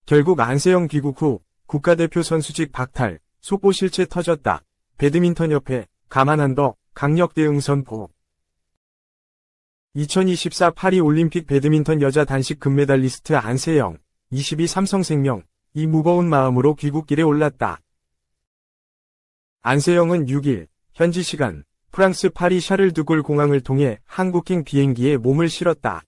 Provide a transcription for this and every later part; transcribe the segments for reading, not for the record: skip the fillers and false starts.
결국 안세영 귀국 후 국가대표 선수직 박탈, 속보 실체 터졌다. 배드민턴협회 감안한더 강력 대응 선포. 2024 파리 올림픽 배드민턴 여자 단식 금메달리스트 안세영, 22 삼성생명, 이 무거운 마음으로 귀국길에 올랐다. 안세영은 6일 현지 시간 프랑스 파리 샤를드골 공항을 통해 한국행 비행기에 몸을 실었다.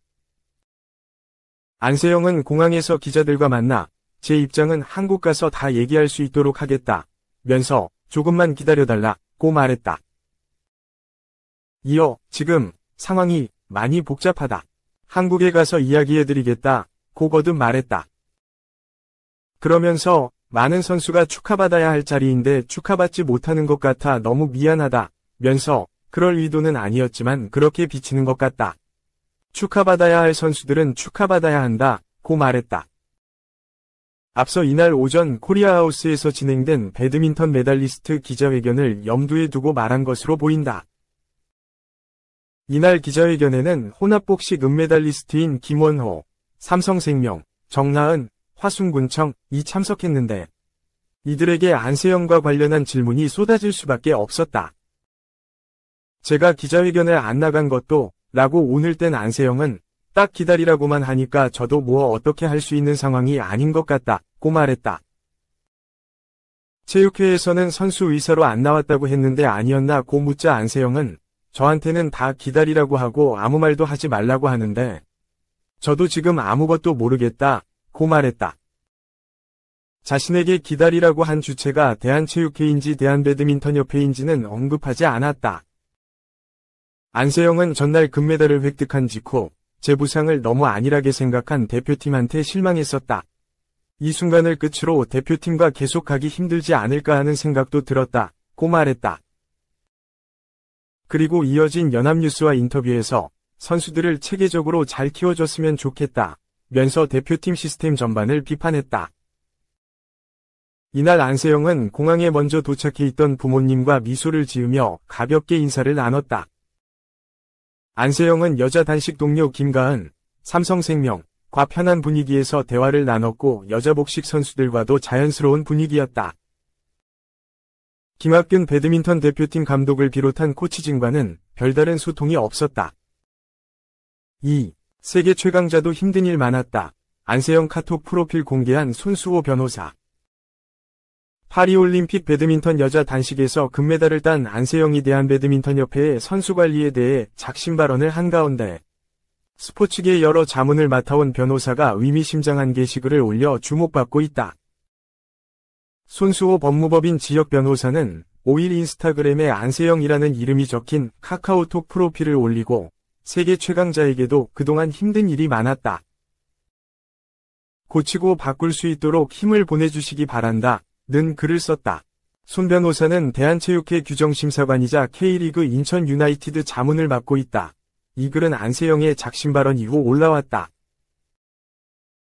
안세영은 공항에서 기자들과 만나 제 입장은 한국 가서 다 얘기할 수 있도록 하겠다 면서 조금만 기다려달라고 말했다. 이어 지금 상황이 많이 복잡하다. 한국에 가서 이야기해드리겠다고 거듭 말했다. 그러면서 많은 선수가 축하받아야 할 자리인데 축하받지 못하는 것 같아 너무 미안하다 면서 그럴 의도는 아니었지만 그렇게 비치는 것 같다. 축하받아야 할 선수들은 축하받아야 한다고 말했다. 앞서 이날 오전 코리아하우스에서 진행된 배드민턴 메달리스트 기자회견을 염두에 두고 말한 것으로 보인다. 이날 기자회견에는 혼합복식 은메달리스트인 김원호, 삼성생명, 정나은, 화순군청이 참석했는데 이들에게 안세영과 관련한 질문이 쏟아질 수밖에 없었다. 제가 기자회견에 안 나간 것도 라고 오늘 땐 안세영은 딱 기다리라고만 하니까 저도 뭐 어떻게 할 수 있는 상황이 아닌 것 같다고 말했다. 체육회에서는 선수 의사로 안 나왔다고 했는데 아니었나고 묻자 안세영은 저한테는 다 기다리라고 하고 아무 말도 하지 말라고 하는데 저도 지금 아무것도 모르겠다고 말했다. 자신에게 기다리라고 한 주체가 대한체육회인지 대한배드민턴협회인지는 언급하지 않았다. 안세영은 전날 금메달을 획득한 직후 제 부상을 너무 안일하게 생각한 대표팀한테 실망했었다. 이 순간을 끝으로 대표팀과 계속하기 힘들지 않을까 하는 생각도 들었다고 말했다. 그리고 이어진 연합뉴스와 인터뷰에서 선수들을 체계적으로 잘 키워줬으면 좋겠다 면서 대표팀 시스템 전반을 비판했다. 이날 안세영은 공항에 먼저 도착해 있던 부모님과 미소를 지으며 가볍게 인사를 나눴다. 안세영은 여자 단식 동료 김가은, 삼성생명과 편한 분위기에서 대화를 나눴고 여자 복식 선수들과도 자연스러운 분위기였다. 김학균 배드민턴 대표팀 감독을 비롯한 코치진과는 별다른 소통이 없었다. 2. 세계 최강자도 힘든 일 많았다. 안세영 카톡 프로필 공개한 손수호 변호사. 파리올림픽 배드민턴 여자 단식에서 금메달을 딴 안세영이 대한배드민턴협회의 선수관리에 대해 작심 발언을 한 가운데 스포츠계 여러 자문을 맡아온 변호사가 의미심장한 게시글을 올려 주목받고 있다. 손수호 법무법인 지역 변호사는 5일 인스타그램에 안세영이라는 이름이 적힌 카카오톡 프로필을 올리고 세계 최강자에게도 그동안 힘든 일이 많았다. 고치고 바꿀 수 있도록 힘을 보내주시기 바란다. 는 글을 썼다. 손 변호사는 대한체육회 규정심사관이자 K리그 인천 유나이티드 자문을 맡고 있다. 이 글은 안세영의 작심 발언 이후 올라왔다.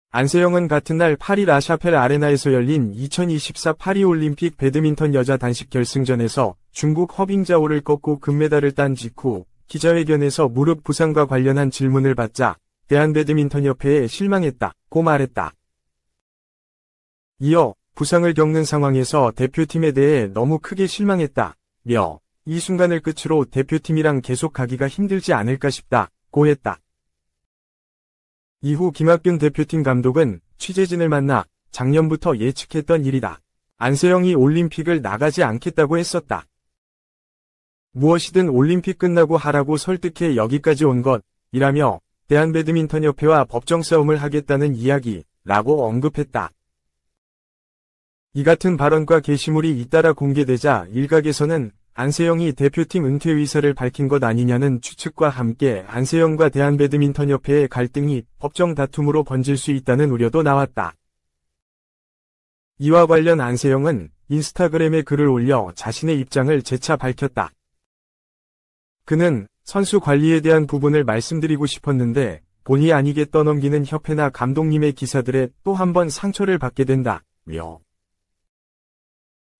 안세영은 같은 날 파리 라샤펠 아레나에서 열린 2024 파리올림픽 배드민턴 여자 단식 결승전에서 중국 허빙자오를 꺾고 금메달을 딴 직후 기자회견에서 무릎 부상과 관련한 질문을 받자 대한배드민턴협회에 실망했다고 말했다. 이어 부상을 겪는 상황에서 대표팀에 대해 너무 크게 실망했다며 이 순간을 끝으로 대표팀이랑 계속 가기가 힘들지 않을까 싶다고 했다. 이후 김학균 대표팀 감독은 취재진을 만나 작년부터 예측했던 일이다. 안세영이 올림픽을 나가지 않겠다고 했었다. 무엇이든 올림픽 끝나고 하라고 설득해 여기까지 온 것이라며 대한배드민턴협회와 법정 싸움을 하겠다는 이야기라고 언급했다. 이 같은 발언과 게시물이 잇따라 공개되자 일각에서는 안세영이 대표팀 은퇴 의사를 밝힌 것 아니냐는 추측과 함께 안세영과 대한배드민턴협회의 갈등이 법정 다툼으로 번질 수 있다는 우려도 나왔다. 이와 관련 안세영은 인스타그램에 글을 올려 자신의 입장을 재차 밝혔다. 그는 선수 관리에 대한 부분을 말씀드리고 싶었는데 본의 아니게 떠넘기는 협회나 감독님의 기사들에 또 한 번 상처를 받게 된다며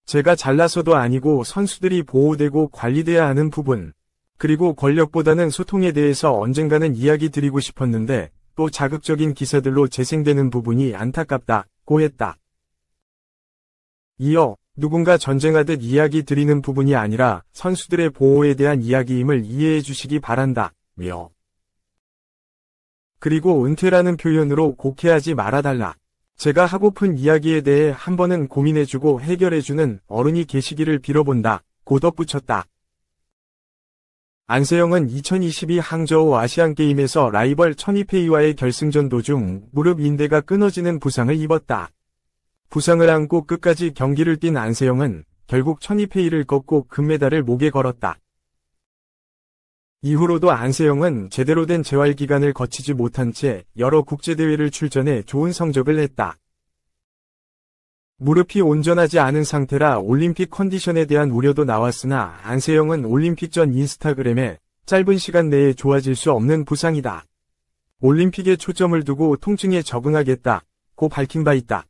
제가 잘나서도 아니고 선수들이 보호되고 관리돼야 하는 부분, 그리고 권력보다는 소통에 대해서 언젠가는 이야기 드리고 싶었는데 또 자극적인 기사들로 재생되는 부분이 안타깝다고 했다. 이어 누군가 전쟁하듯 이야기 드리는 부분이 아니라 선수들의 보호에 대한 이야기임을 이해해 주시기 바란다며 그리고 은퇴라는 표현으로 곡해하지 말아달라. 제가 하고픈 이야기에 대해 한 번은 고민해주고 해결해주는 어른이 계시기를 빌어본다고 덧붙였다. 안세영은 2022 항저우 아시안게임에서 라이벌 천이페이와의 결승전 도중 무릎 인대가 끊어지는 부상을 입었다. 부상을 안고 끝까지 경기를 뛴 안세영은 결국 천이페이를 꺾고 금메달을 목에 걸었다. 이후로도 안세영은 제대로 된 재활 기간을 거치지 못한 채 여러 국제대회를 출전해 좋은 성적을 냈다. 무릎이 온전하지 않은 상태라 올림픽 컨디션에 대한 우려도 나왔으나 안세영은 올림픽 전 인스타그램에 짧은 시간 내에 좋아질 수 없는 부상이다. 올림픽에 초점을 두고 통증에 적응하겠다고 밝힌 바 있다.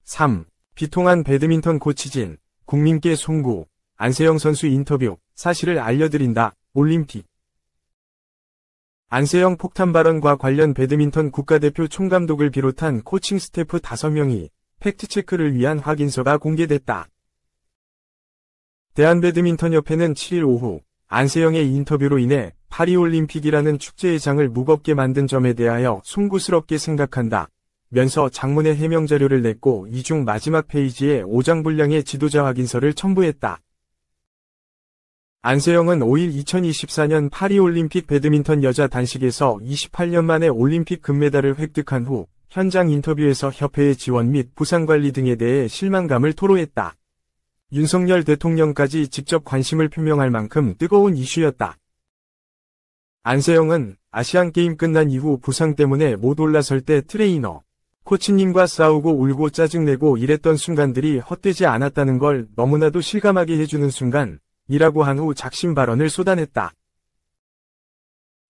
3. 비통한 배드민턴 코치진, 국민께 송구, 안세영 선수 인터뷰, 사실을 알려드린다, 올림픽. 안세영 폭탄 발언과 관련 배드민턴 국가대표 총감독을 비롯한 코칭 스태프 5명이 팩트체크를 위한 확인서가 공개됐다. 대한배드민턴협회는 7일 오후 안세영의 인터뷰로 인해 파리올림픽이라는 축제의 장을 무겁게 만든 점에 대하여 송구스럽게 생각한다. 면서 장문의 해명 자료를 냈고 이 중 마지막 페이지에 5장 분량의 지도자 확인서를 첨부했다. 안세영은 5일 2024년 파리올림픽 배드민턴 여자 단식에서 28년 만에 올림픽 금메달을 획득한 후 현장 인터뷰에서 협회의 지원 및 부상관리 등에 대해 실망감을 토로했다. 윤석열 대통령까지 직접 관심을 표명할 만큼 뜨거운 이슈였다. 안세영은 아시안게임 끝난 이후 부상 때문에 못 올라설 때 트레이너, 코치님과 싸우고 울고 짜증내고 이랬던 순간들이 헛되지 않았다는 걸 너무나도 실감하게 해주는 순간이라고 한 후 작심 발언을 쏟아냈다.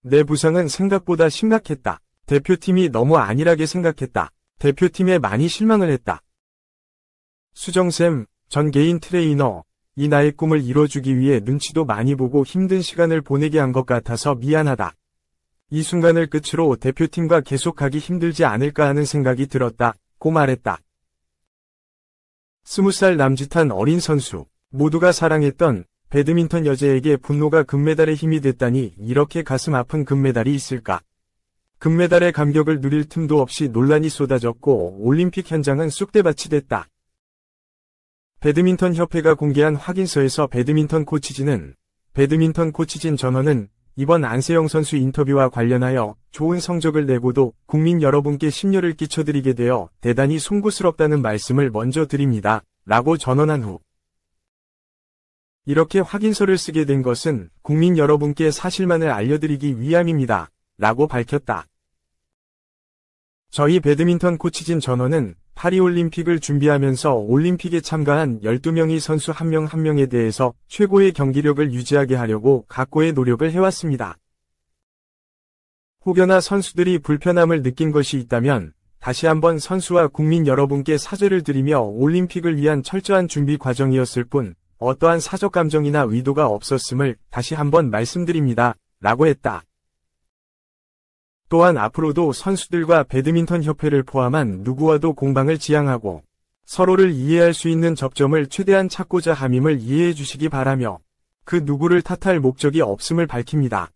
내 부상은 생각보다 심각했다. 대표팀이 너무 안일하게 생각했다. 대표팀에 많이 실망을 했다. 수정쌤, 전 개인 트레이너, 이 나의 꿈을 이뤄주기 위해 눈치도 많이 보고 힘든 시간을 보내게 한 것 같아서 미안하다. 이 순간을 끝으로 대표팀과 계속하기 힘들지 않을까 하는 생각이 들었다고 말했다. 20살 남짓한 어린 선수, 모두가 사랑했던 배드민턴 여자에게 분노가 금메달의 힘이 됐다니 이렇게 가슴 아픈 금메달이 있을까? 금메달의 감격을 누릴 틈도 없이 논란이 쏟아졌고 올림픽 현장은 쑥대밭이 됐다. 배드민턴 협회가 공개한 확인서에서 배드민턴 코치진 전원은 이번 안세영 선수 인터뷰와 관련하여 좋은 성적을 내고도 국민 여러분께 심려를 끼쳐드리게 되어 대단히 송구스럽다는 말씀을 먼저 드립니다. 라고 전언한 후 이렇게 확인서를 쓰게 된 것은 국민 여러분께 사실만을 알려드리기 위함입니다. 라고 밝혔다. 저희 배드민턴 코치진 전원은 파리올림픽을 준비하면서 올림픽에 참가한 12명의 선수 한 명 한 명에 대해서 최고의 경기력을 유지하게 하려고 각고의 노력을 해왔습니다. 혹여나 선수들이 불편함을 느낀 것이 있다면 다시 한번 선수와 국민 여러분께 사죄를 드리며 올림픽을 위한 철저한 준비 과정이었을 뿐 어떠한 사적 감정이나 의도가 없었음을 다시 한번 말씀드립니다. 라고 했다. 또한 앞으로도 선수들과 배드민턴 협회를 포함한 누구와도 공방을 지향하고 서로를 이해할 수 있는 접점을 최대한 찾고자 함임을 이해해 주시기 바라며 그 누구를 탓할 목적이 없음을 밝힙니다.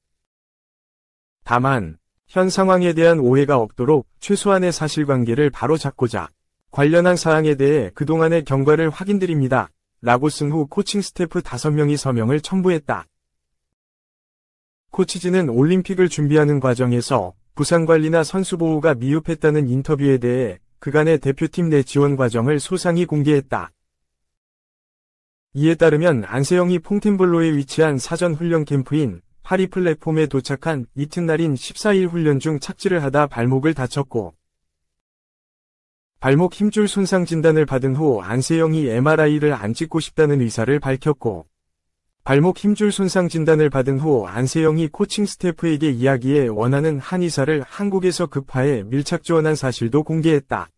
다만 현 상황에 대한 오해가 없도록 최소한의 사실관계를 바로잡고자 관련한 사항에 대해 그동안의 경과를 확인드립니다. 라고 쓴 후 코칭 스태프 5명이 서명을 첨부했다. 코치진은 올림픽을 준비하는 과정에서 부상관리나 선수보호가 미흡했다는 인터뷰에 대해 그간의 대표팀 내 지원 과정을 소상히 공개했다. 이에 따르면 안세영이 퐁텐블로에 위치한 사전 훈련 캠프인 파리 플랫폼에 도착한 이튿날인 14일 훈련 중 착지를 하다 발목을 다쳤고 발목 힘줄 손상 진단을 받은 후 안세영이 MRI를 안 찍고 싶다는 의사를 밝혔고 발목 힘줄 손상 진단을 받은 후 안세영이 코칭 스태프에게 이야기해 원하는 한의사를 한국에서 급파해 밀착 지원한 사실도 공개했다.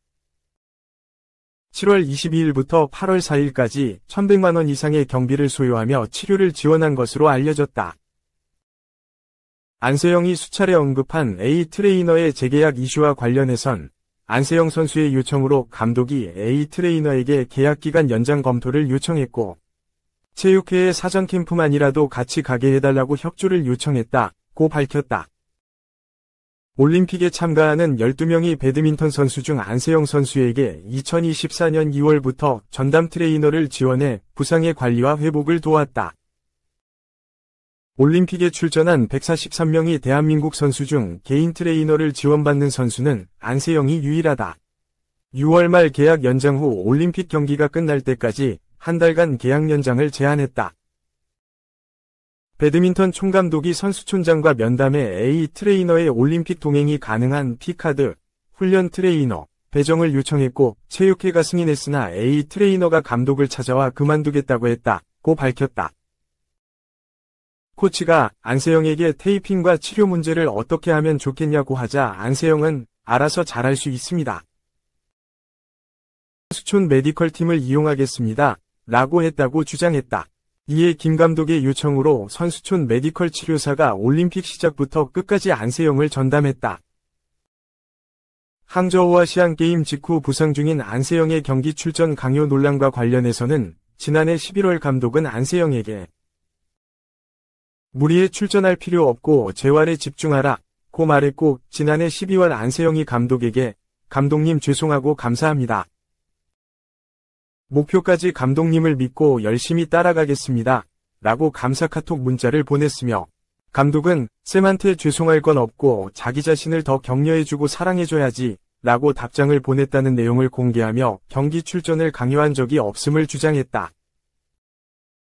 7월 22일부터 8월 4일까지 1,100만 원 이상의 경비를 소요하며 치료를 지원한 것으로 알려졌다. 안세영이 수차례 언급한 A 트레이너의 재계약 이슈와 관련해선 안세영 선수의 요청으로 감독이 A 트레이너에게 계약기간 연장 검토를 요청했고 체육회의 사전 캠프만이라도 같이 가게 해달라고 협조를 요청했다고 밝혔다. 올림픽에 참가하는 12명의 배드민턴 선수 중 안세영 선수에게 2024년 2월부터 전담 트레이너를 지원해 부상의 관리와 회복을 도왔다. 올림픽에 출전한 143명의 대한민국 선수 중 개인 트레이너를 지원받는 선수는 안세영이 유일하다. 6월 말 계약 연장 후 올림픽 경기가 끝날 때까지 한 달간 계약 연장을 제한했다. 배드민턴 총감독이 선수촌장과 면담해 A 트레이너의 올림픽 동행이 가능한 P카드, 훈련 트레이너, 배정을 요청했고 체육회가 승인했으나 A 트레이너가 감독을 찾아와 그만두겠다고 했다고 밝혔다. 코치가 안세영에게 테이핑과 치료 문제를 어떻게 하면 좋겠냐고 하자 안세영은 알아서 잘할 수 있습니다. 선수촌 메디컬 팀을 이용하겠습니다. 라고 했다고 주장했다. 이에 김 감독의 요청으로 선수촌 메디컬 치료사가 올림픽 시작부터 끝까지 안세영을 전담했다. 항저우 아시안게임 직후 부상 중인 안세영의 경기 출전 강요 논란과 관련해서는 지난해 11월 감독은 안세영에게 무리에 출전할 필요 없고 재활에 집중하라고 말했고 지난해 12월 안세영이 감독에게 감독님 죄송하고 감사합니다. 목표까지 감독님을 믿고 열심히 따라가겠습니다. 라고 감사 카톡 문자를 보냈으며 감독은 쌤한테 죄송할 건 없고 자기 자신을 더 격려해주고 사랑해줘야지 라고 답장을 보냈다는 내용을 공개하며 경기 출전을 강요한 적이 없음을 주장했다.